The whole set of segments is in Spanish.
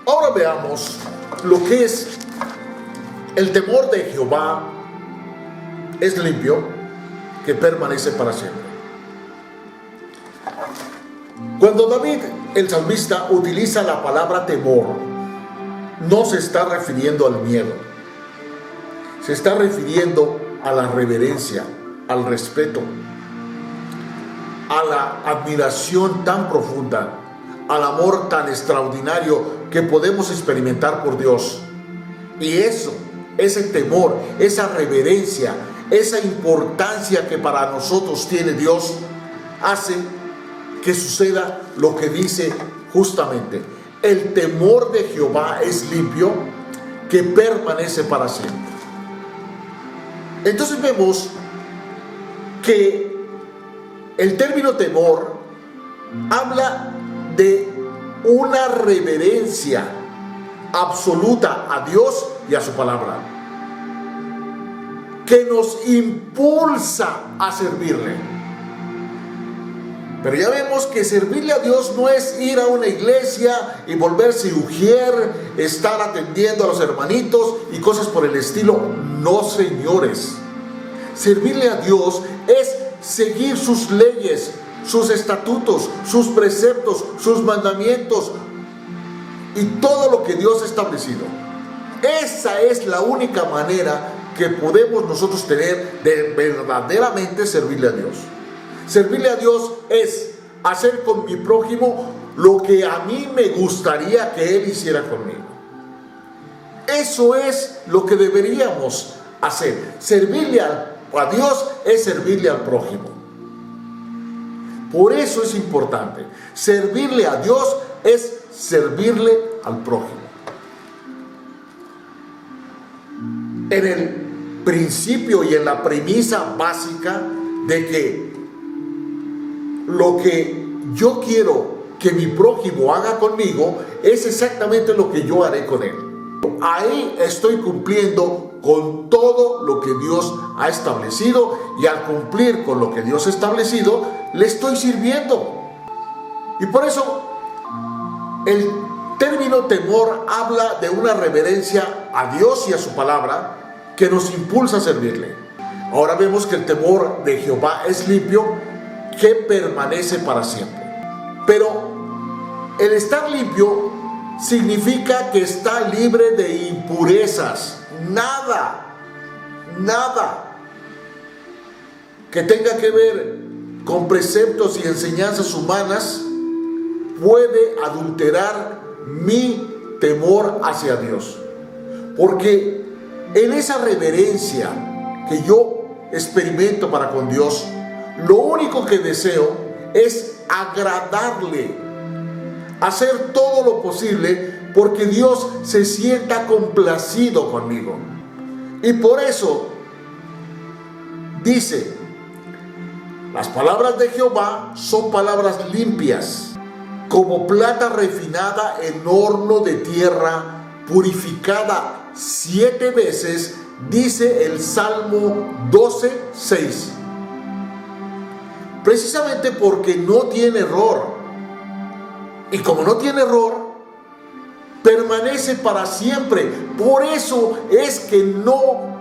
Ahora veamos lo que es el temor de Jehová. Es limpio, que permanece para siempre. Cuando David, el salmista, utiliza la palabra temor, no se está refiriendo al miedo, se está refiriendo a la reverencia, al respeto, a la admiración tan profunda, al amor tan extraordinario que podemos experimentar por Dios. Y eso, ese temor, esa reverencia, esa importancia que para nosotros tiene Dios, hace que suceda lo que dice justamente: el temor de Jehová es limpio, que permanece para siempre. Entonces vemos que el término temor habla de una reverencia absoluta a Dios y a su palabra, que nos impulsa a servirle. Pero ya vemos que servirle a Dios no es ir a una iglesia y volverse ujier, estar atendiendo a los hermanitos y cosas por el estilo. No, señores. Servirle a Dios es seguir sus leyes, sus estatutos, sus preceptos, sus mandamientos y todo lo que Dios ha establecido. Esa es la única manera que podemos nosotros tener de verdaderamente servirle a Dios. Servirle a Dios es hacer con mi prójimo lo que a mí me gustaría que él hiciera conmigo. Eso es lo que deberíamos hacer. Servirle a Dios es servirle al prójimo. Por eso es importante. Servirle a Dios es servirle al prójimo. En el principio y en la premisa básica de que lo que yo quiero que mi prójimo haga conmigo es exactamente lo que yo haré con él. Ahí estoy cumpliendo con todo lo que Dios ha establecido, y al cumplir con lo que Dios ha establecido, le estoy sirviendo. Y por eso el término temor habla de una reverencia a Dios y a su palabra que nos impulsa a servirle. Ahora vemos que el temor de Jehová es limpio, que permanece para siempre. Pero el estar limpio significa que está libre de impurezas. Nada que tenga que ver con preceptos y enseñanzas humanas puede adulterar mi temor hacia Dios. Porque en esa reverencia que yo experimento para con Dios, lo único que deseo es agradarle, hacer todo lo posible porque Dios se sienta complacido conmigo. Y por eso dice: las palabras de Jehová son palabras limpias, como plata refinada en horno de tierra, purificada 7 veces, dice el Salmo 12:6. Precisamente porque no tiene error. Y como no tiene error, permanece para siempre. Por eso es que no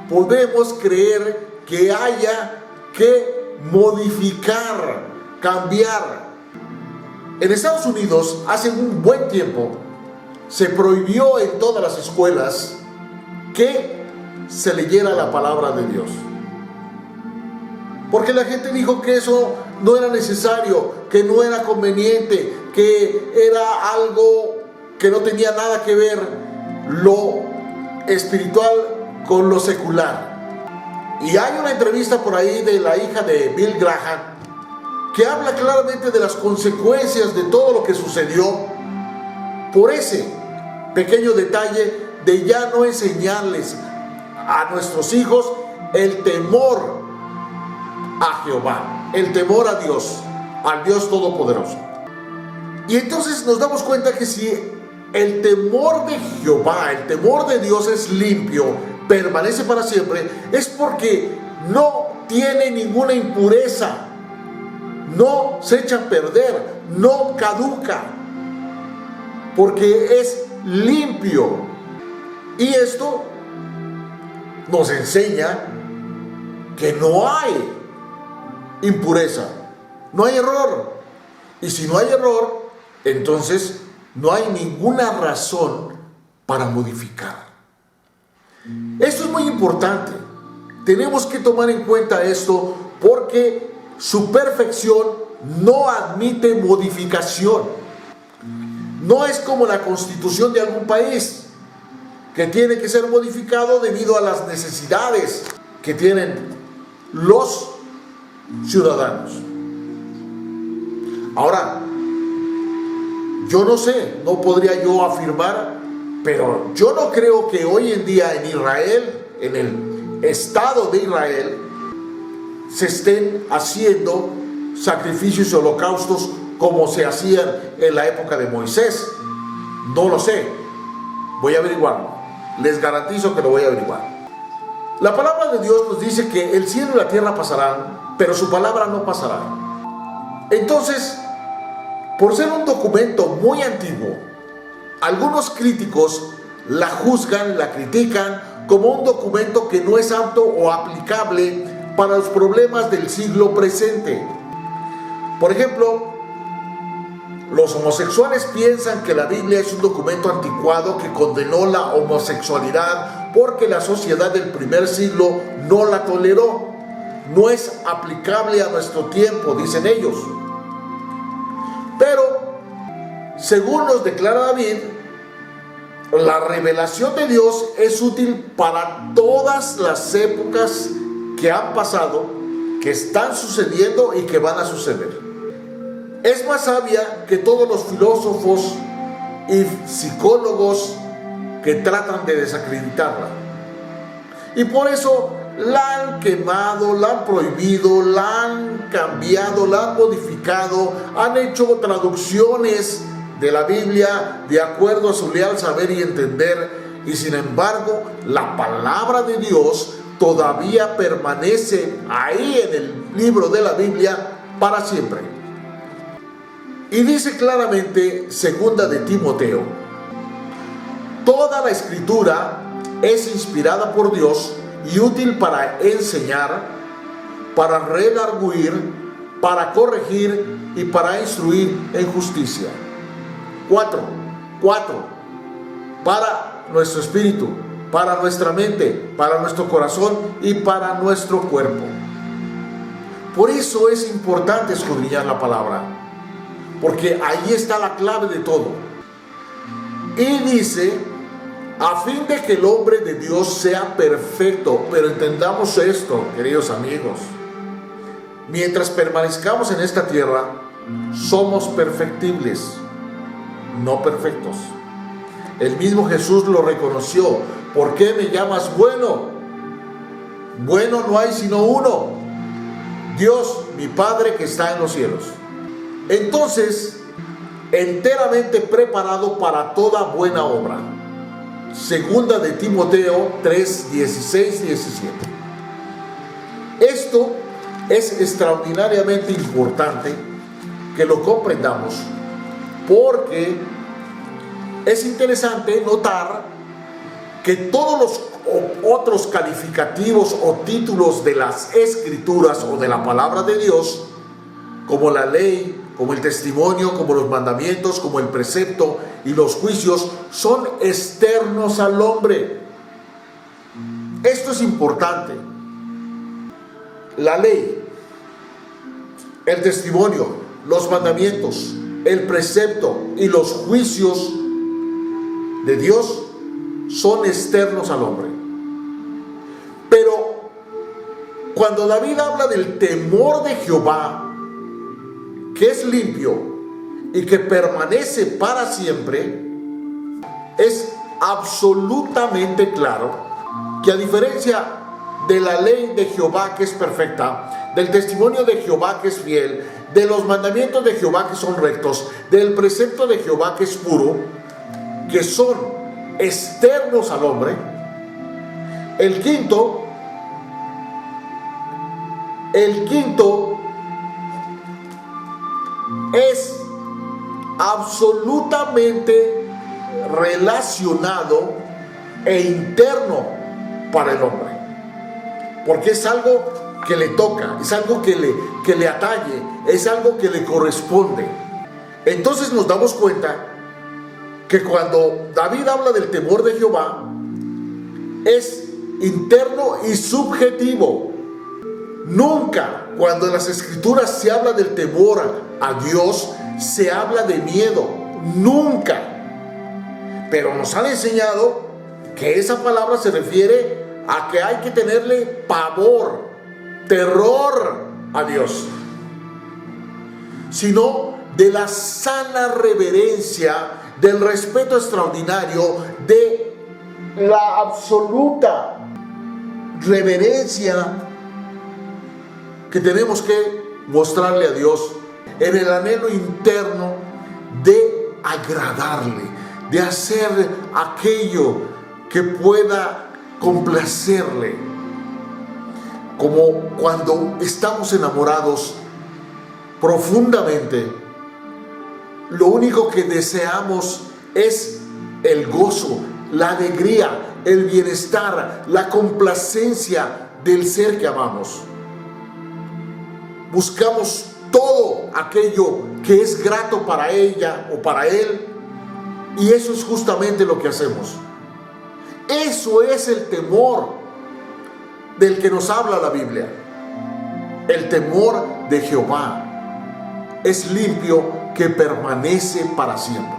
podemos creer que haya que modificar, cambiar. En Estados Unidos, hace un buen tiempo, se prohibió en todas las escuelas que se leyera la palabra de Dios. Porque la gente dijo que eso no era necesario, que no era conveniente, que era algo que no tenía nada que ver lo espiritual con lo secular. Y hay una entrevista por ahí de la hija de Bill Graham que habla claramente de las consecuencias de todo lo que sucedió por ese pequeño detalle de ya no enseñarles a nuestros hijos el temor a Jehová, el temor a Dios, al Dios Todopoderoso. Y entonces nos damos cuenta que si el temor de Jehová, el temor de Dios es limpio, permanece para siempre, es porque no tiene ninguna impureza, no se echa a perder, no caduca. porque es limpio. Y esto nos enseña que no hay impureza, no hay error. Y si no hay error, entonces no hay ninguna razón para modificar. Esto es muy importante. Tenemos que tomar en cuenta esto porque su perfección no admite modificación. No es como la constitución de algún país que tiene que ser modificado debido a las necesidades que tienen los ciudadanos. Ahora, yo no sé, no podría yo afirmar, pero yo no creo que hoy en día en Israel, en el Estado de Israel, se estén haciendo sacrificios y holocaustos como se hacían en la época de Moisés. No lo sé, voy a averiguarlo. Les garantizo que lo voy a averiguar. La palabra de Dios nos dice que el cielo y la tierra pasarán, pero su palabra no pasará. Entonces, por ser un documento muy antiguo, algunos críticos la juzgan, la critican como un documento que no es apto o aplicable para los problemas del siglo presente. Por ejemplo, los homosexuales piensan que la Biblia es un documento anticuado que condenó la homosexualidad porque la sociedad del primer siglo no la toleró. No es aplicable a nuestro tiempo, dicen ellos. Pero, según nos declara David, la revelación de Dios es útil para todas las épocas que han pasado, que están sucediendo y que van a suceder. Es más sabia que todos los filósofos y psicólogos que tratan de desacreditarla. Y por eso la han quemado, la han prohibido, la han cambiado, la han modificado, han hecho traducciones de la Biblia de acuerdo a su leal saber y entender. Y sin embargo, la palabra de Dios todavía permanece ahí en el libro de la Biblia para siempre. Y dice claramente, segunda de Timoteo, toda la escritura es inspirada por Dios y útil para enseñar, para redarguir, para corregir y para instruir en justicia. 4. Para nuestro espíritu, para nuestra mente, para nuestro corazón y para nuestro cuerpo. Por eso es importante escudriñar la palabra, porque ahí está la clave de todo. Y dice, a fin de que el hombre de Dios sea perfecto. Pero entendamos esto, queridos amigos. Mientras permanezcamos en esta tierra, somos perfectibles, no perfectos. El mismo Jesús lo reconoció. ¿Por qué me llamas bueno? Bueno no hay sino uno, Dios, mi Padre que está en los cielos. Entonces, enteramente preparado para toda buena obra. Segunda de Timoteo 3, 16, 17. Esto es extraordinariamente importante que lo comprendamos, porque es interesante notar que todos los otros calificativos o títulos de las Escrituras o de la palabra de Dios, como la ley, como el testimonio, como los mandamientos, como el precepto y los juicios, son externos al hombre. Esto es importante. La ley, el testimonio, los mandamientos, el precepto y los juicios de Dios son externos al hombre. Pero cuando David habla del temor de Jehová, que es limpio y que permanece para siempre, es absolutamente claro que, a diferencia de la ley de Jehová que es perfecta, del testimonio de Jehová que es fiel, de los mandamientos de Jehová que son rectos, del precepto de Jehová que es puro, que son externos al hombre, el quinto es absolutamente relacionado e interno para el hombre, porque es algo que le toca, es algo que le atañe, es algo que le corresponde. Entonces nos damos cuenta que cuando David habla del temor de Jehová, es interno y subjetivo. Nunca cuando en las escrituras se habla del temor a Dios, se habla de miedo, nunca. Pero nos han enseñado que esa palabra se refiere a que hay que tenerle pavor, terror a Dios, sino de la sana reverencia, del respeto extraordinario, de la absoluta reverencia que tenemos que mostrarle a Dios en el anhelo interno de agradarle, de hacer aquello que pueda complacerle. Como cuando estamos enamorados profundamente, lo único que deseamos es el gozo, la alegría, el bienestar, la complacencia del ser que amamos. Buscamos todo aquello que es grato para ella o para él, y eso es justamente lo que hacemos. Eso es el temor del que nos habla la Biblia. El temor de Jehová es limpio, que permanece para siempre.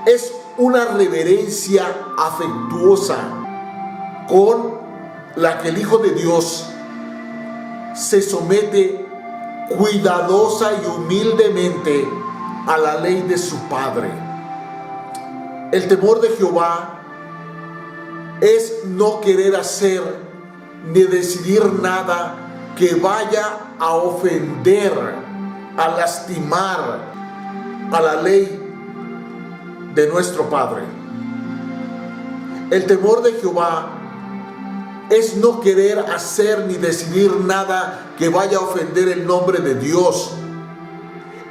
Es una reverencia afectuosa con la que el Hijo de Dios se somete cuidadosa y humildemente a la ley de su Padre. El temor de Jehová es no querer hacer ni decidir nada que vaya a ofender, a lastimar a la ley de nuestro Padre. El temor de Jehová es no querer hacer ni decidir nada que vaya a ofender el nombre de Dios.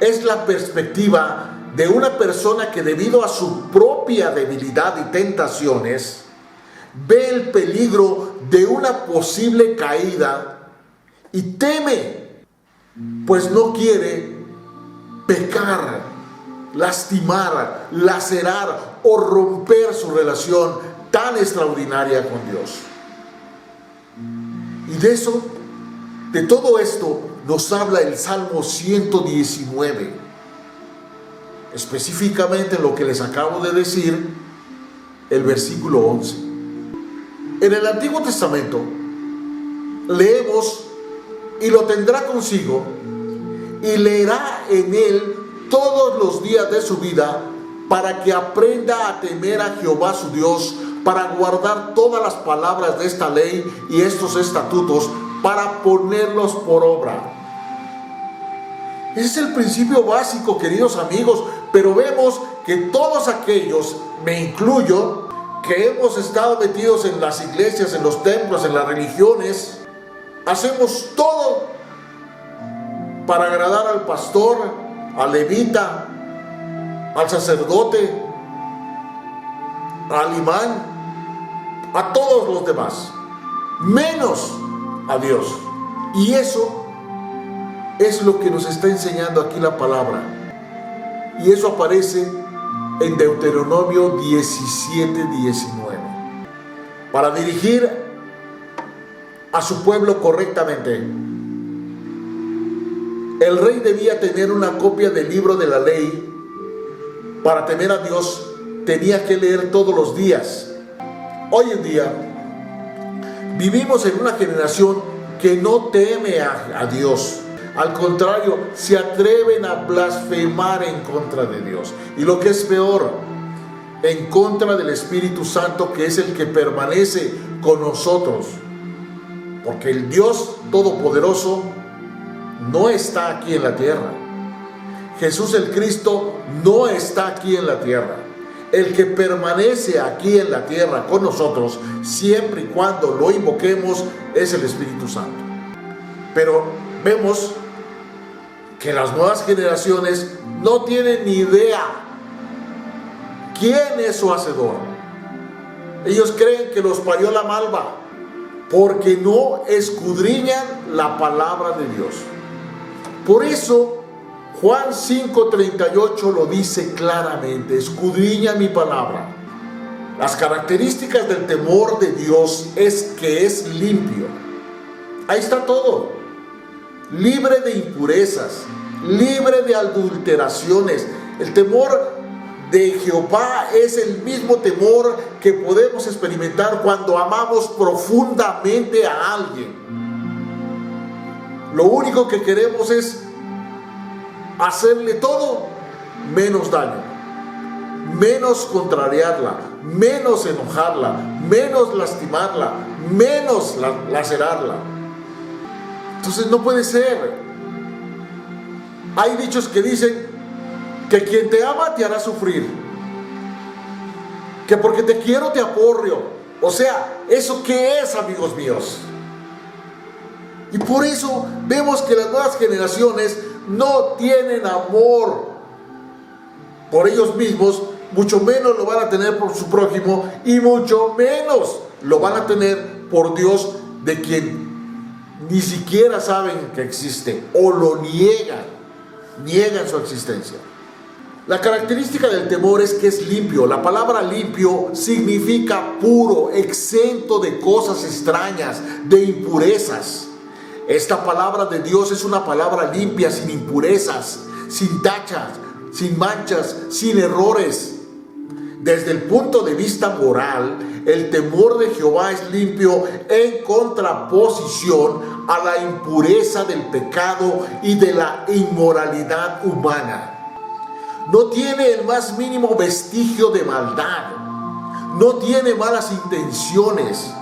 Es la perspectiva de una persona que, debido a su propia debilidad y tentaciones, ve el peligro de una posible caída y teme, pues no quiere pecar, lastimar, lacerar o romper su relación tan extraordinaria con Dios. Y de todo esto nos habla el Salmo 119, específicamente lo que les acabo de decir, el versículo 11. En el Antiguo Testamento leemos: y lo tendrá consigo y leerá en él todos los días de su vida, para que aprenda a temer a Jehová su Dios, para guardar todas las palabras de esta ley y estos estatutos, para ponerlos por obra. Ese es el principio básico, queridos amigos, pero vemos que todos aquellos, me incluyo, que hemos estado metidos en las iglesias, en los templos, en las religiones, hacemos todo para agradar al pastor, al levita, al sacerdote, al imán, a todos los demás, menos a Dios. Y eso es lo que nos está enseñando aquí la palabra. Y eso aparece en Deuteronomio 17:19. Para dirigir a su pueblo correctamente, el rey debía tener una copia del libro de la ley. Para temer a Dios tenía que leer todos los días. Hoy en día vivimos en una generación que no teme a Dios. Al contrario, se atreven a blasfemar en contra de Dios. Y lo que es peor, en contra del Espíritu Santo, que es el que permanece con nosotros. Porque el Dios Todopoderoso no está aquí en la tierra. Jesús el Cristo no está aquí en la tierra. El que permanece aquí en la tierra con nosotros, siempre y cuando lo invoquemos, es el Espíritu Santo. Pero vemos que las nuevas generaciones no tienen ni idea ¿Quién es su hacedor? Ellos creen que los parió la malva, porque no escudriñan la palabra de Dios. Por eso Juan 5:38 lo dice claramente: escudriña mi palabra. Las características del temor de Dios es que es limpio. Ahí está todo. Libre de impurezas, libre de adulteraciones. El temor de Jehová es el mismo temor que podemos experimentar cuando amamos profundamente a alguien. Lo único que queremos es hacerle todo menos daño, menos contrariarla, menos enojarla, menos lastimarla, menos lacerarla. Entonces no puede ser. Hay dichos que dicen que quien te ama te hará sufrir, que porque te quiero te aporrio. O sea, ¿eso qué es, amigos míos? Y por eso vemos que las nuevas generaciones no tienen amor por ellos mismos, mucho menos lo van a tener por su prójimo, y mucho menos lo van a tener por Dios, de quien ni siquiera saben que existe, o lo niegan su existencia. La característica del temor es que es limpio. La palabra limpio significa puro, exento de cosas extrañas, de impurezas. Esta palabra de Dios es una palabra limpia, sin impurezas, sin tachas, sin manchas, sin errores. Desde el punto de vista moral, el temor de Jehová es limpio en contraposición a la impureza del pecado y de la inmoralidad humana. No tiene el más mínimo vestigio de maldad, no tiene malas intenciones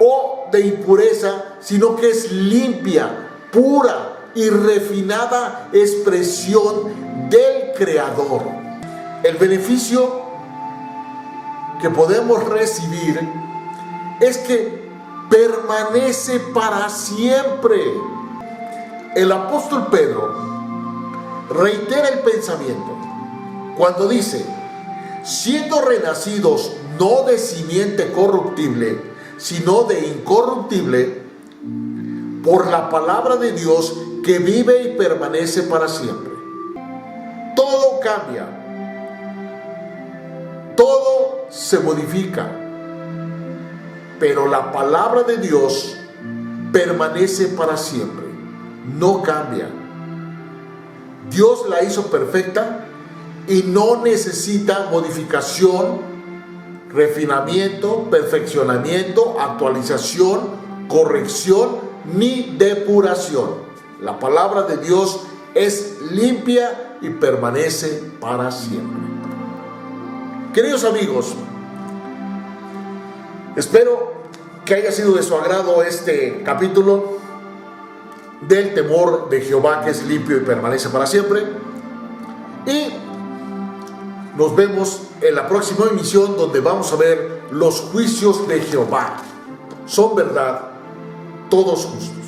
o de impureza, sino que es limpia, pura y refinada expresión del Creador. El beneficio que podemos recibir es que permanece para siempre. El apóstol Pedro reitera el pensamiento cuando dice: siendo renacidos no de simiente corruptible, sino de incorruptible, por la palabra de Dios que vive y permanece para siempre. Todo cambia, todo se modifica, pero la palabra de Dios permanece para siempre, no cambia. Dios la hizo perfecta y no necesita modificación, refinamiento, perfeccionamiento, actualización, corrección ni depuración. La palabra de Dios es limpia y permanece para siempre. Queridos amigos, espero que haya sido de su agrado este capítulo del temor de Jehová, que es limpio y permanece para siempre. Y nos vemos en la próxima emisión, donde vamos a ver los juicios de Jehová. Son verdad, todos justos.